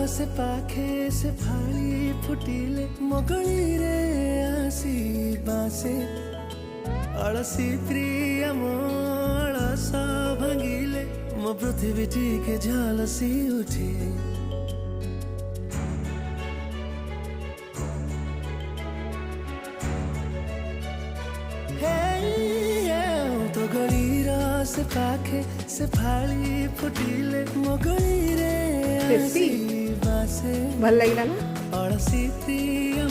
से पाखे से फाड़ी फुटिले मगली रे आसी बासे अलसी प्रिय मलस भांगिले मो पृथ्वी टिके झलसी उठे तो गलीर से पाखे से फाड़ी फुटिले मगली रे टेस्टी आसी बासे भल लगिला ना अलसी प्रिय